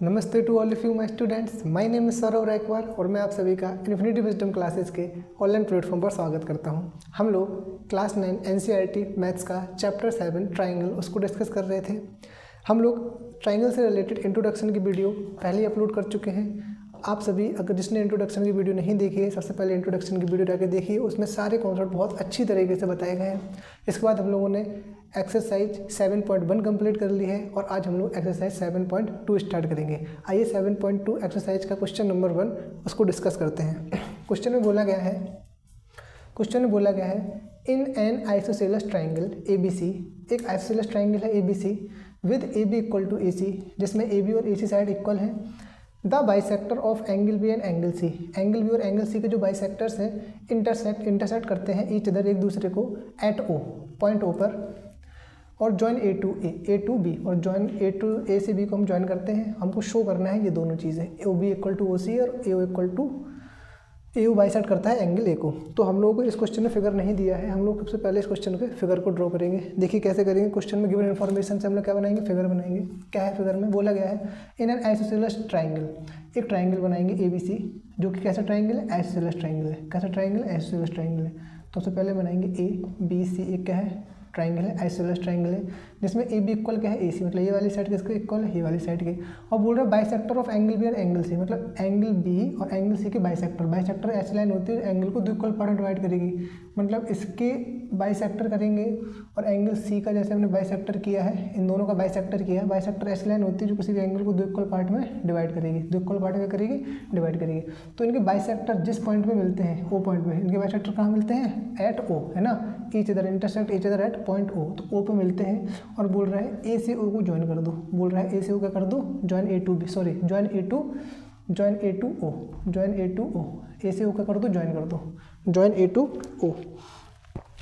नमस्ते to all of you my students, my name is Saurav Raikwar और मैं आप सभी का इन्फिनिटी विजडम क्लासेस के ऑनलाइन प्लेटफॉर्म पर स्वागत करता हूं। हम लोग क्लास 9 एनसीईआरटी मैथ्स का चैप्टर 7 ट्राइंगल उसको डिस्कस कर रहे थे। हम लोग ट्राइंगल से रिलेटेड इंट्रोडक्शन की वीडियो पहले ही अपलोड कर चुके हैं। आप सभी अगर जिसने इंट्रोडक्शन की वीडियो नहीं देखी है, सबसे पहले इंट्रोडक्शन की वीडियो जाके देखिए, उसमें सारे कॉन्सेप्ट बहुत अच्छी तरीके से बताए गए हैं। इसके बाद हम लोगों ने एक्सरसाइज 7.1 कंप्लीट कर ली है और आज हम लोग एक्सरसाइज 7.2 स्टार्ट करेंगे। आइए 7.2 एक्सरसाइज का क्वेश्चन नंबर 1 उसको डिस्कस करते हैं। क्वेश्चन में बोला गया है in an isosceles triangle ABC, एक आइसोसेलेस ट्राइंगल है ABC with AB equal to AC, जिसमें AB और AC साइड इक्वल हैं। The bisector of angle B and angle C, angle B और एंगल C के जो बाइसेक्टर्स हैं इंटरसेक्ट करते हैं ईच अदर, एक दूसरे को एट O, पॉइंट O पर, और जॉइन A टू B और जॉइन A से B को हम जॉइन करते हैं। हमको शो करना है ये दोनों चीज़ें, OB इक्वल टू OC और AO equal to AO bisect करता है एंगल A को। तो हम लोगों को इस क्वेश्चन में फिगर नहीं दिया है, हम लोग सबसे पहले इस क्वेश्चन पे फिगर को ड्रॉ करेंगे। देखिए कैसे करेंगे। क्वेश्चन में गिवन इन्फॉर्मेशन से हम लोग क्या बनाएंगे, फिगर बनाएंगे। क्या है फिगर में बोला गया है इन एन आइसोसेलेस ट्राइंगल, एक ट्राइंगल बनाएंगे ABC, जो कि कैसा ट्राइंगल है, आइसोसेलेस ट्राइंगल है। कैसा ट्राइंगल है, आइसोसेलेस ट्राइंगल है। तो सबसे पहले बनाएंगे ABC, एक क्या है, ट्राइंगल है, आइसोसेलेस ट्राइंगल है, जिसमें AB इक्वल क्या है AC, मतलब ये वाली साइड किसके इक्वल है, ये वाली साइड के। और बोल रहा है बाइसेक्टर ऑफ एंगल B और एंगल C, मतलब एंगल B और एंगल C के बाइसेक्टर ऐसी लाइन होती है एंगल को दो इक्वल पार्ट में डिवाइड करेगी, मतलब इसके बाइसेक्टर करेंगे और एंगल C का जैसे हमने बाइसेक्टर किया है, इन दोनों का बाइसेक्टर किया है। बाइसेक्टर ऐसी लाइन होती है जो किसी भी एंगल को दो इक्वल पार्ट में डिवाइड करेगी, दो इक्वल पार्ट में करेगी, डिवाइड करेगी। तो इनके बाइसेक्टर जिस पॉइंट पे मिलते हैं O पॉइंट पे, इनके बाइसेक्टर कहाँ मिलते हैं, एट O, है ना, each other intersect each other at point O, तो O पे मिलते हैं। और बोल रहा है A से O को ज्वाइन कर दो, बोल रहा है A से O क्या कर दो, join A to O, join A to O, A से O क्या कर दो, ज्वाइन कर दो, join A to O,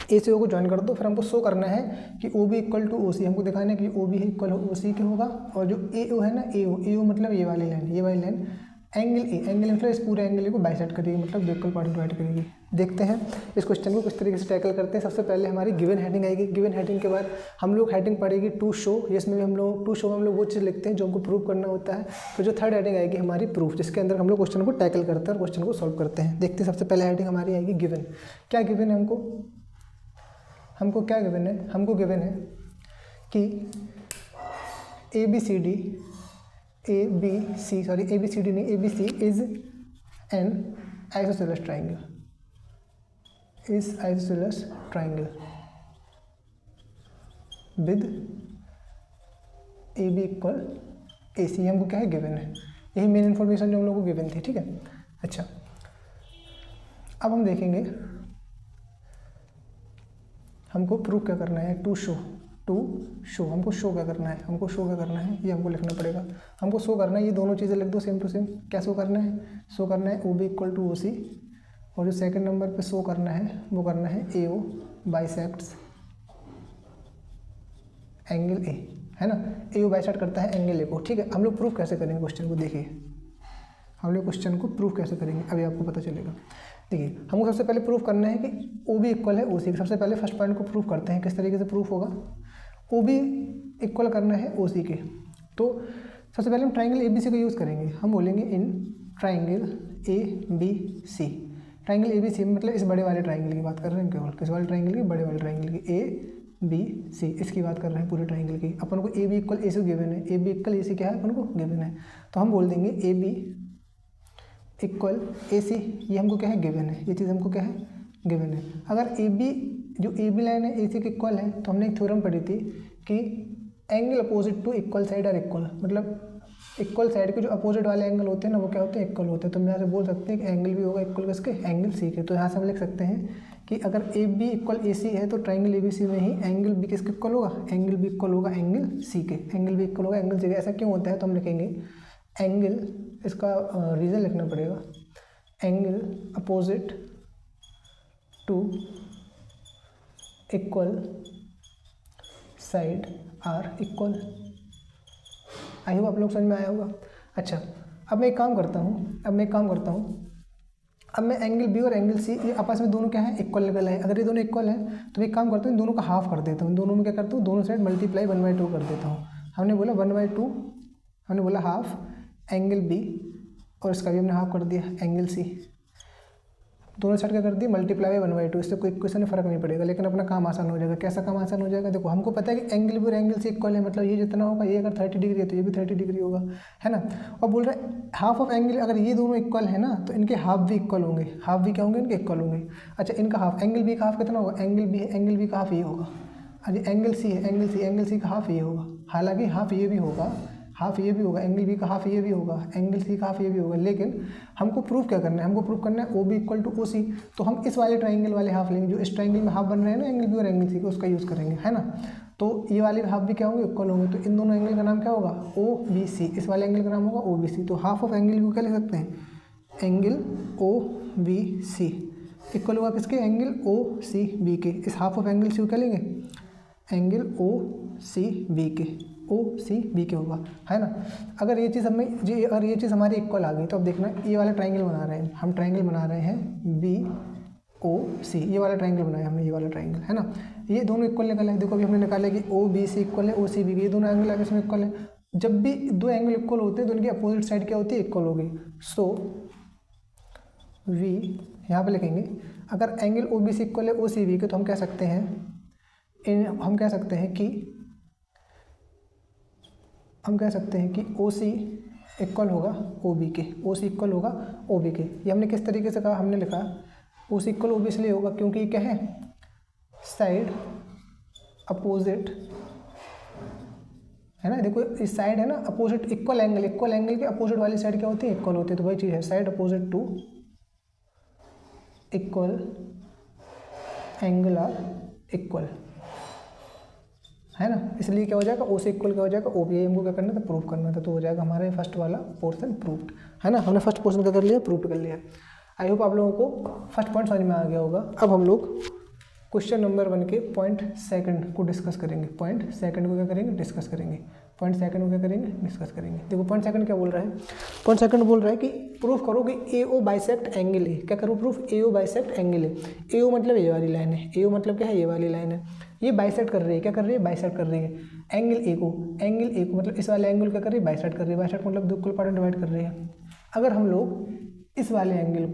A से O को ज्वाइन कर दो। फिर हमको शो करना है कि OB इक्वल टू OC, हमको दिखाना है कि OB इक्वल OC के होगा, और जो AO है ना, AO मतलब ये वाली लाइन एंगल मतलब इस पूरे एंगल को बाइसेक्ट करेगी, मतलब दो इक्वल पार्ट में डिवाइड करेगी। देखते हैं इस क्वेश्चन को किस तरीके से टैकल करते हैं। सबसे पहले हमारी गिवन हेडिंग आएगी। गिवन हेडिंग के बाद हम लोग हेडिंग पढ़ेगी टू शो, जिसमें भी हम लोग टू शो में हम लोग वो चीज़ लिखते हैं जो हमको प्रूव करना होता है। फिर जो थर्ड हेडिंग आएगी हमारी प्रूफ, जिसके अंदर हम लोग क्वेश्चन को टैकल करते हैं और क्वेश्चन को सॉल्व करते हैं। देखते हैं सबसे पहले हेडिंग हमारी आएगी गिवन। क्या गिवन है हमको क्या गिवन है, हमको गिवन है कि ABC is an isosceles triangle with AB equal AC, हमको क्या है, गिवन है। यही मेन इन्फॉर्मेशन जो हम लोग को गिवन थी, ठीक है। अच्छा, अब हम देखेंगे हमको प्रूफ क्या करना है, टू शो हमको शो क्या करना है, ये हमको लिखना पड़ेगा। हमको शो करना है, ये दोनों चीज़ें लिख दो सेम टू सेम। क्या शो करना है OB इक्वल टू OC, और जो सेकंड नंबर पे शो करना है वो करना है AO बाइसेक्ट्स एंगल A, है ना, AO बाइसेक्ट करता है एंगल A को, ठीक है। हम लोग प्रूफ कैसे करेंगे क्वेश्चन को, देखिए हम लोग क्वेश्चन को प्रूफ कैसे करेंगे अभी आपको पता चलेगा। देखिए हमको सबसे पहले प्रूफ करना है कि OB इक्वल है OC। सबसे पहले फर्स्ट पॉइंट को प्रूफ करते हैं। किस तरीके से प्रूफ होगा, OB इक्वल करना है OC के, तो सबसे पहले हम ट्राइंगल ABC को यूज़ करेंगे। हम बोलेंगे in triangle ABC, triangle ABC मतलब इस बड़े वाले ट्राइंगल की बात कर रहे हैं, केवल किस वाले ट्राइंगल की, बड़े वाले ट्राइंगल की, ABC इसकी बात कर रहे हैं, पूरे ट्राइंगल की। अपन को AB इक्वल AC गिवन है, AB इक्वल AC क्या है, अपन को गिवन है, तो हम बोल देंगे AB इक्वल AC, ये हमको क्या है, गिवन है, ये चीज़ हमको क्या है, गिवन है। अगर जो AB लाइन है AC के इक्वल है, तो हमने एक थ्योरम पढ़ी थी कि angle opposite to equal side are equal, मतलब इक्वल साइड के जो अपोजिट वाले एंगल होते हैं ना, वो क्या होते हैं, इक्वल होते हैं। तो हम यहाँ से बोल सकते हैं कि एंगल भी होगा इक्वल किसके, एंगल C के। तो यहाँ से हम लिख सकते हैं कि अगर AB इक्वल AC है तो ट्राइंगल ABC में ही एंगल B किसके इक्वल होगा, एंगल B इक्वल होगा एंगल C के, एंगल B इक्वल होगा एंगल C के। ऐसा क्यों होता है, तो हम लिखेंगे एंगल, इसका रीज़न लिखना पड़ेगा, angle opposite to equal side are equal. I hope आप लोग समझ में आया होगा। अच्छा, अब मैं एक काम करता हूँ, अब मैं एंगल B और एंगल C ये आपस में दोनों क्या है, इक्वल लेवल है। अगर ये दोनों इक्वल है तो मैं एक काम करता हूँ, इन दोनों का हाफ कर देता हूँ। दोनों में क्या करता हूँ, दोनों साइड मल्टीप्लाई 1/2 कर देता हूँ। हमने बोला 1/2, हमने बोला हाफ एंगल बी और इसका भी हमने हाफ कर दिया एंगल सी, दोनों साइड क्या कर दी मल्टीप्लाई बाय 1/2, इससे कोई इक्वेशन में फर्क नहीं पड़ेगा, लेकिन अपना काम आसान हो जाएगा। कैसा काम आसान हो जाएगा, देखो हमको पता है कि एंगल भी और एंगल से इक्वल है, मतलब ये जितना होगा ये अगर 30 डिग्री है तो ये भी 30 डिग्री होगा, है ना। और बोल रहे हैं हाफ ऑफ एंगल, अगर ये दोनों इक्वल है ना तो इनके हाफ भी इक्वल होंगे, हाफ भी क्या होंगे इनके इक्वल होंगे। अच्छा इनका हाफ, एंगल बी का हाफ कितना होगा, एंगल बी का हाफ ये होगा। अच्छा एंगल सी है, एंगल सी का हाफ ये होगा, हालांकि हाफ ये भी होगा, हाफ ये भी होगा, एंगल बी का हाफ ये भी होगा, एंगल सी का हाफ ये भी होगा, लेकिन हमको प्रूफ क्या करना है, हमको प्रूफ करना है O B equal to O C. तो हम इस वाले ट्राइंगल वाले हाफ लेंगे, जो इस ट्राइंगल में हाफ बन रहे हैं ना एंगल बी और एंगल सी का, उसका यूज़ करेंगे, है ना। तो ये वाले हाफ भी क्या होंगे इक्वल होंगे, तो इन दोनों एंगल का नाम क्या होगा ओ बी सी, इस वाले एंगल का नाम होगा ओ बी सी। तो हाफ ऑफ एंगल बी क्या लिख सकते हैं, angle O B C equal होगा किसके, एंगल ओ सी बी के। इस हाफ ऑफ एंगल सी को क्या लेंगे, एंगल ओ सी बी के, ओ सी बी के होगा, है ना। अगर ये चीज़ अगर ये चीज़ हमारी इक्वल आ गई तो अब देखना ये वाला ट्राइंगल बना रहे हैं हम, ट्राइंगल बना रहे हैं बी ओ सी, ये वाला ट्राइंगल बनाया हमने, ये वाला ट्राइंगल, है ना। ये दोनों इक्वल निकला है, देखो अभी हमने निकाला कि ओ बी सी इक्वल है ओ सी बी के, ये दोनों एंगल आपस में इक्वल है। जब भी दो एंगल इक्वल होते हैं तो उनकी अपोजिट साइड क्या होती है, इक्वल होगी। सो वी यहाँ पे लिखेंगे, अगर angle O B C equal है ओ सी बी के तो हम कह सकते हैं कि ओ सी इक्वल होगा ओ बी के, ओ सी इक्वल होगा ओ बी के। ये हमने किस तरीके से कहा, हमने लिखा ओ सी इक्वल ओ बी इसलिए होगा क्योंकि ये क्या है, साइड अपोजिट, है ना। देखो इस साइड है ना अपोजिट, इक्वल एंगल के अपोजिट वाली साइड क्या होती है, इक्वल होती है। तो वही चीज़ है, side opposite to equal angle are equal, है ना। इसलिए क्या हो जाएगा, ओ से इक्वल क्या हो जाएगा ओ बी, हमको क्या करना था, प्रूफ करना था। तो हो जाएगा हमारे फर्स्ट वाला पोर्शन प्रूफ्ड, है ना। हमने फर्स्ट पोर्शन क्या कर लिया, प्रूफ कर लिया। आई होप आप लोगों को फर्स्ट पॉइंट समझ में आ गया होगा। अब हम लोग क्वेश्चन नंबर 1 के पॉइंट सेकंड को डिस्कस करेंगे, पॉइंट सेकंड को क्या करेंगे, डिस्कस करेंगे। पॉइंट सेकंड को क्या करेंगे, डिस्कस करेंगे। देखो पॉइंट सेकंड क्या बोल रहा है, पॉइंट सेकंड बोल रहा है कि प्रूफ करो कि ए ओ बाइसेक्ट एंगल ए, क्या करो proof, A O bisect angle A. A O मतलब ये वाली लाइन है, ए ओ मतलब क्या है, ये वाली लाइन है, ये बाइसेक्ट कर रही है, क्या कर रही है, बाइसेक्ट कर रही है एंगल ए को मतलब इस वाले एंगल क्या कर रही है, बाइसेक्ट कर रही है। बाइसेक्ट मतलब दो इक्वल पार्ट में डिवाइड कर रही है। अगर हम लोग इस वाले एंगल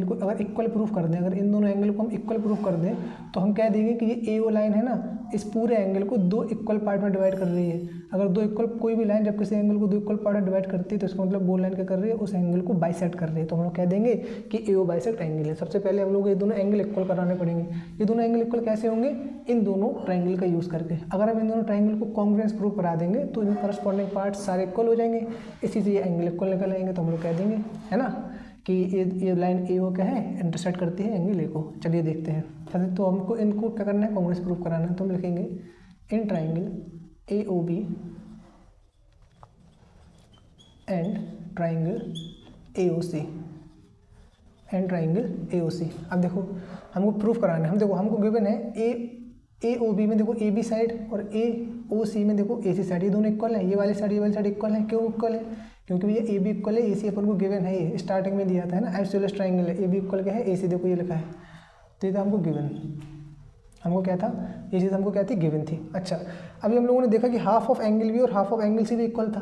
को अगर इक्वल प्रूफ कर दें, अगर इन दोनों एंगल को हम इक्वल प्रूफ कर दें तो हम कह देंगे कि ये ए ओ लाइन है ना, इस पूरे एंगल को दो इक्वल पार्ट में डिवाइड कर रही है। अगर दो इक्वल, कोई भी लाइन जब किसी एंगल को दो इक्वल पार्ट में डिवाइड करती है तो इसका मतलब वो लाइन क्या कर रही है, उस एंगल को बाइसेक्ट कर रही है। तो हम लोग कह देंगे कि ए ओ बाइसेक्ट एंगल है। सबसे पहले हम लोग ये दोनों एंगल इक्वल कराने पड़ेंगे। ये दोनों एंगल इक्वल कैसे होंगे, इन दोनों ट्राइंगल का यूज़ करके। अगर हम इन दोनों ट्राइंगल को कॉन्ग्रुएंस प्रूफ करा देंगे तो इन करस्पॉन्डिंग पार्ट सारे इक्वल हो जाएंगे, इसी से ये एंगल इक्वल निकल आएंगे। तो हम लोग कह देंगे, है ना, कि ये लाइन ए ओ क्या है, इंटरसेक्ट करती है एंगल ए को। चलिए देखते हैं। तो हमको इनको क्या करना है, कॉन्ग्रुएंस प्रूफ कराना है। तो हम लिखेंगे in triangle A O B and triangle A O C, and triangle A O C. अब देखो हमको प्रूफ कराना है। हम देखो हमको गिवन है ए ओ बी में देखो ए बी साइड और ए ओ सी में देखो ए सी साइड, ये दोनों इक्वल है। ये वाली साइड इक्वल है। क्यों इक्वल है, क्योंकि भैया ए बी इक्वल है ए सी, अपन को गिवन है, ये स्टार्टिंग में दिया था, है ना। आइसोसेलेस ट्राइंगल है, ए बी इक्वल क्या है ए सी, देखो ये लिखा है। तो ये था हमको गिवन, हमको क्या था, ये चीज़ हमको क्या थी, गिवन थी। अच्छा अभी हम लोगों ने देखा कि हाफ ऑफ एंगल बी और हाफ ऑफ एंगल सी भी इक्वल था,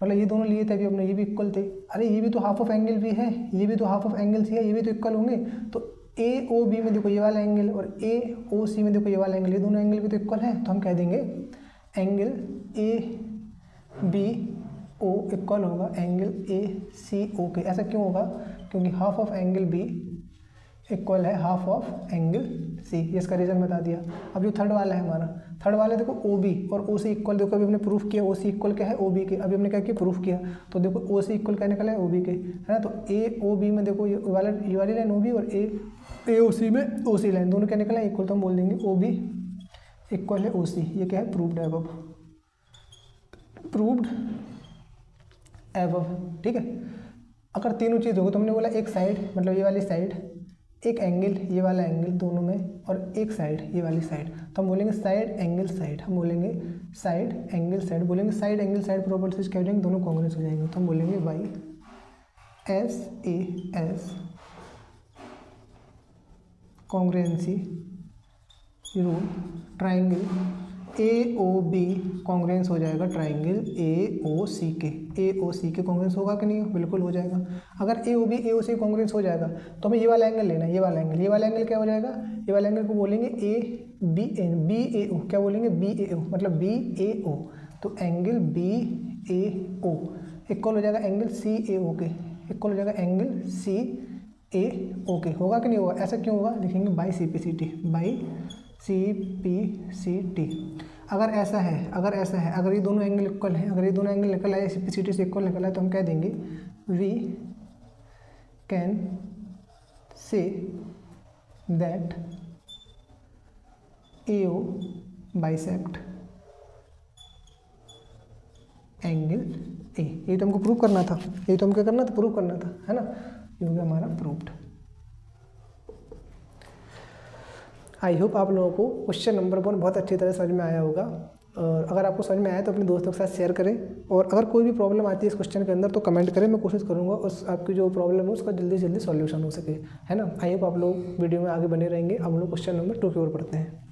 मतलब ये दोनों लिए थे अभी हमने, ये भी इक्वल थे। अरे ये भी तो हाफ ऑफ एंगल बी है, ये भी तो हाफ ऑफ एंगल सी है, ये भी तो इक्वल होंगे। तो ए ओ बी में देखो ये वाला एंगल और ए ओ सी में देखो ये वाला एंगल, ये दोनों एंगल भी तो इक्वल है। तो हम कह देंगे angle A B O equal होगा एंगल ए सी ओ के। ऐसा क्यों होगा, क्योंकि half of angle B equal है हाफ ऑफ एंगल सी, ये इसका रीज़न बता दिया। अब जो थर्ड वाला है हमारा, थर्ड वाला देखो ओ बी और ओ सी इक्वल, देखो अभी हमने प्रूफ किया ओ सी इक्वल क्या है ओ बी के। अभी हमने क्या किया, प्रूफ किया। तो देखो ओ सी इक्वल क्या निकला है ओ बी के, है ना। तो ए ओ बी में देखो ये वाली लाइन ओ बी और ए ओ सी में ओ सी लाइन, दोनों क्या निकला है इक्वल। तो हम बोल देंगे ओ बी इक्वल है ओ सी। ये क्या है, प्रूव्ड है अब, प्रूव्ड एबव, ठीक है। अगर तीनों चीज़ होगी तो हमने बोला एक साइड मतलब ये वाली साइड, एक एंगल ये वाला एंगल दोनों में, और एक साइड ये वाली साइड। तो हम बोलेंगे साइड एंगल साइड, हम बोलेंगे साइड एंगल साइड, बोलेंगे साइड एंगल साइड प्रॉपर्टीज क्या हो जाएंगे, दोनों कॉन्ग्रुएंस हो जाएंगे। तो हम बोलेंगे by S congruency rule triangle A O B congruence हो जाएगा ट्राइंगल ए ओ सी के। ए ओ सी के कॉन्ग्रेंस होगा कि नहीं? बिल्कुल हो जाएगा। अगर ए ओ बी ए ओ सी कॉन्ग्रेंस हो जाएगा तो हमें ये वाला एंगल लेना है, ये वाला एंगल। ये वाला एंगल क्या हो जाएगा? ये वाला एंगल को बोलेंगे ए बी ए ओ। क्या बोलेंगे? बी ए ओ, मतलब बी ए ओ। तो एंगल बी ए ओ इक्वल हो जाएगा एंगल सी ए ओ के, इक्वल हो जाएगा एंगल सी ए ओ के। होगा कि नहीं होगा? ऐसा क्यों होगा? लिखेंगे by C P C T, by C P C T. अगर ऐसा है, अगर ऐसा है, अगर ये दोनों एंगल इक्वल हैं, अगर ये दोनों एंगल निकल आए सी पी सी टी से इक्वल निकल आए, तो हम कह देंगे we can say that A O bisect angle A. ये तो हमको प्रूव करना था, ये तो हमको क्या करना था? प्रूव करना था, है ना? ये हो गया हमारा प्रूव्ड। आई होप आप लोगों को क्वेश्चन नंबर 1 बहुत अच्छी तरह समझ में आया होगा। और अगर आपको समझ में आया तो अपने दोस्तों के साथ शेयर करें, और अगर कोई भी प्रॉब्लम आती है इस क्वेश्चन के अंदर तो कमेंट करें, मैं कोशिश करूँगा उस आपकी जो प्रॉब्लम है उसका जल्दी से जल्दी सॉल्यूशन हो सके, है ना? आई होप आप लोग वीडियो में आगे बने रहेंगे। अब हम लोग क्वेश्चन नंबर 2 की ओर बढ़ते हैं।